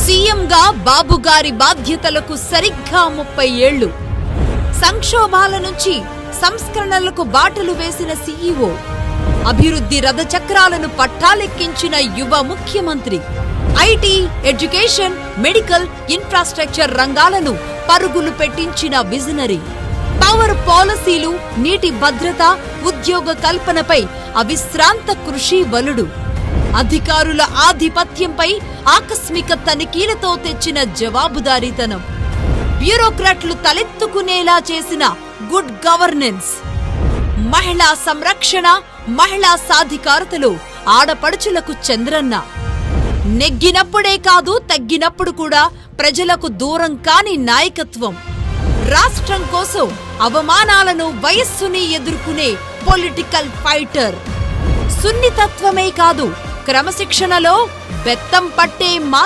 సీఎంగా బాబుగారి బాధ్యతలకు సరిగ్గా 30 ఏళ్లు. సంక్షోభాల నుంచి సంస్కరణలకు బాటలు వేసిన సీఈఓ. అభివృద్ధి రథచక్రాలను పట్టాలెక్కించిన యువ ముఖ్యమంత్రి. ఐటీ, ఎడ్యుకేషన్, మెడికల్, ఇన్ఫ్రాస్ట్రక్చర్ రంగాలను పరుగులు పెట్టించిన విజనరీ. పవర్ పాలసీలు, నీటి భద్రత, ఉద్యోగ కల్పనపై అవిశ్రాంత కృషి వలుడు. అధికారుల ఆధిపత్యంపై ఆకస్మిక తనిఖీలతో తెచ్చిన జవాబుదారీతనం. బ్యూరోక్రాట్లు తలెత్తుకునేలా చేసిన గుడ్ గవర్నెన్స్. మహిళా సంరక్షణ, మహిళా సాధికారతలో ఆడపడుచులకు చంద్రన్న. నెగ్గినప్పుడే కాదు, తగ్గినప్పుడు కూడా ప్రజలకు దూరం కాని నాయకత్వం. రాష్ట్రం కోసం అవమానాలను, వయస్సుని ఎదుర్కొనే పొలిటికల్ ఫైటర్. సున్నితత్వమే కాదు, క్రమశిక్షణలో బెత్తం పట్టే